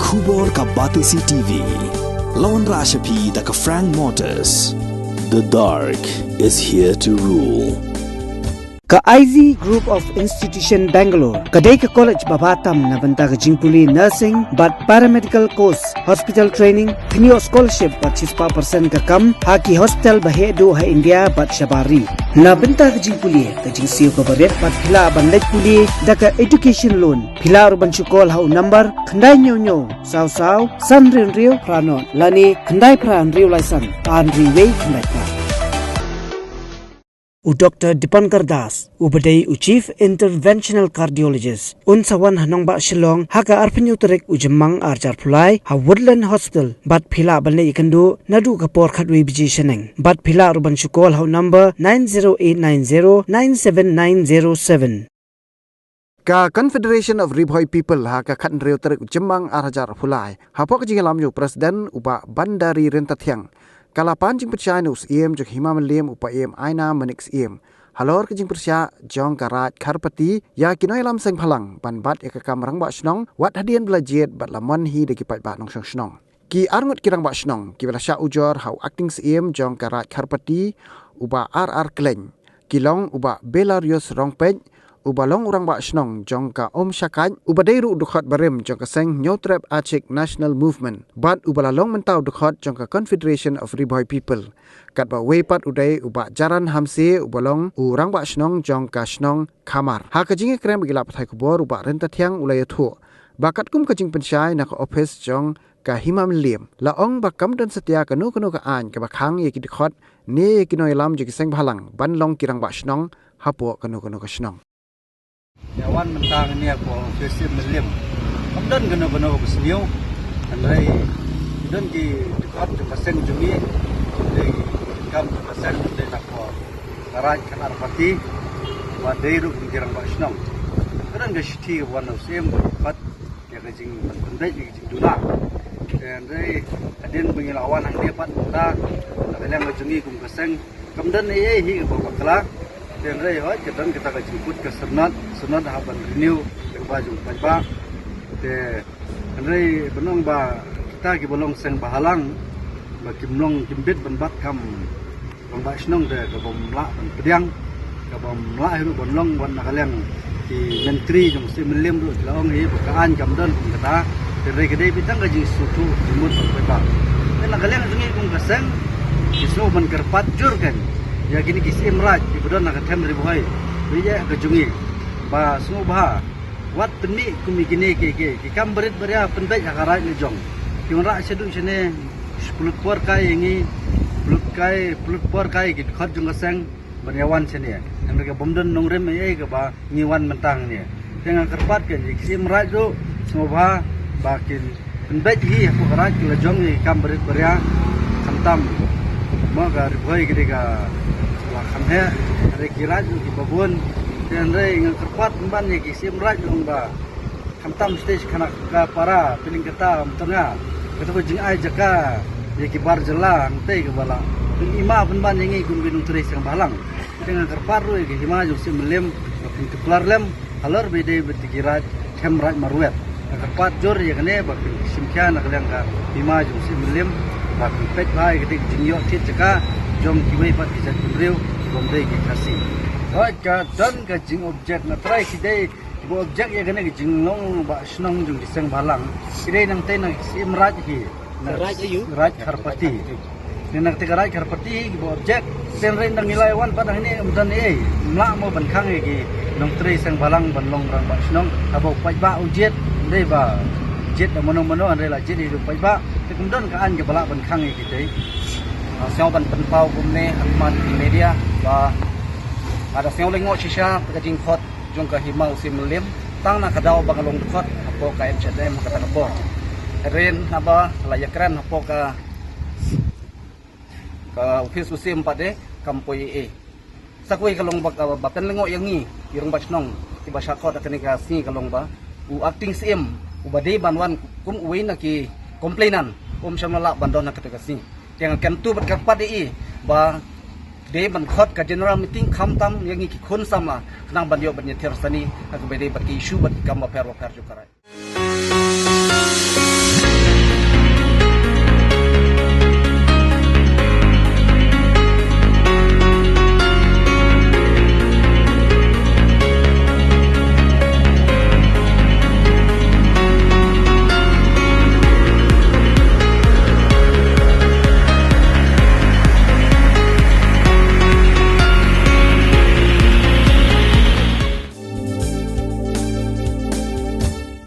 Khubor ka Batisi TV. Lawan Rashapi da ka Frank Motors. The dark is here to rule. Ka IZ Group of Institution Bangalore, kadai ka college babatam na banta ka jingpuli nursing but paramedical course, hospital training, thinio scholarship but 6% ka kam, haki hospital bahedo ha India but shabari. Na banta ka jingpuli, ka jingsiyo ka baret but pila banlay puli, da ka education loan, pila urban chukol ha number, khanday nyo, saw, san rin prano, lani khanday pran rio laisan, an riway khanday pran. Dr. Dipankar Das, Ubadai Chief Interventional Cardiologist, Unsawan Hanongba Shillong, Haka Arpanyutarek Ujamang Arjar Pulai, Ha Woodland Hospital, Bat Pila Balne Ikandu, Nadu Kapor Katwi Biji Sheneng, Bat Pila Ruban Shukol How number 90890-97907. Ka Confederation of Ribhoy People ha ka khan reu tarik Ujamang Arjar Pulai, ha pok jingalam yu Presiden Uba Bandari Rentathiang. Kalapan jing persya nus iem jok hima meliem upa iem aina menix iem. Halor ke jing persya jong karat karpati ya kinoi lam seng phalang ban bat ya kakam rang ba snong wat hadian belajet bat lamon hi de kipat ba nong snong. Ki arngut kirang ba snong ki bela sya ujor hau acting iem jong karat karpati uba RR kleng. Kilong uba Belarus rongpej uba long urang ba snong jong ka om syakat uba deiru dukhat barem jong ka seng nyotrep achik national movement bat uba long mentau dukhat jong ka Confederation of Ribhoy People kat ba wepat udai uba jaran hamse uba long urang ba snong jong ka snong kamar ha ka jinge krem gila pathai kubor uba renta thiang ulai thu bakat kum ka jing pensyai na ka office jong ka himam liem la ong ba kam dan setia ka nu ka an ka ba khang ye ki dukhat ne ki noi lam jing seng bhalang ban long kirang ba snong hapo ka ka snong. Yawan mentang ni aku fesip melim. Kemudian geno keseliu. Andai kemudian di dekat pasang jumi di kam pasang di aku garaj kanar pati wadai ru kirang basnong. Kemudian gesti wan usim pat ya kajing pendai di duna. Andai adin pengilawan ang depat muda dalam jumi kum pasang kemudian hi bakala dan rai hoi kita jemput ke senat haban renew ke baju bajba de rai benong ba kita ki bolong seng bahalang ba kimnong jimbit banbat kam bang ba snong de ke bom la ban pediang ke bom la hiru bonlong ban nakaleng ki menteri jong si melim du laong hi bakaan kam don kata de rai kedai bitang ka ji sutu jemput bajba de nakaleng jungi kum kaseng isu ban kerpat jur kan ya gini kisi imraj ibudon nak tem ribuhai bija kejungi ba semua bah wat peni kumi gini ke kam berit beria pendai akarai ni jong kimra sedu sene 10 por kai ingi 10 por kai ki khat jung kaseng beryawan sene mereka bomdon nongrem ai ke ba ngiwan mentang ni dengan kerpat ke kisi imraj do semua bah bakin pendai hi aku akarai ki jong ni kam berit beria khantam maka ribuhai ketika kamhe re kiraj di babun dan re ngang kerpat ban ye kisim raj long ba kamtam stage kana ka para piling kata tengah kata jing ai jaka ye ki bar jelang te ke bala ima ban ye ngi gun binung turis yang balang dengan kerpat ru ye hima ju sim lem pin keplar lem halor bede betikiraj tem raj marwet kerpat jor ye kene ba sim kya nak lang ka hima ju sim lem ba pet bai ketik jing yo tit jaka jom kiwai pat bisa kumriu bomdai ki kasi ka dan ka jing objek na try kidai bo objek ya gane jing long ba snong jung diseng balang kidai nang tai nang simraj hi raj ayu raj karpati nang te raj karpati bo objek sen ren nang nilai wan padang ni amdan ei mla mo ban khang ki nong trai seng balang ban long rang ba snong abo pai ba ujet dei ba jet mono ande la jet hidup pai ba te kumdon ka an ke bala ban khang ki dei Siang ban penpau kumne akman di media ba ada siang lengo shisha kajing khot jong ka himau sim lim tang na kadau bangalong khot apo ka MCDM kata apo ren aba layakran apo ka office usim pade kampoi e sakoi kalong bakan lengo yangi irong basnong tiba syakot akan ka si kalong ba u acting sim u bade banwan kum uwi na ki komplainan shamala bandon na kategasi yang kentu berkarpat di ba de ban khot ka general meeting kham tam yang ki khun sama nang bandio ban yetir sani ak bede bat ki issue bat kam per jukarai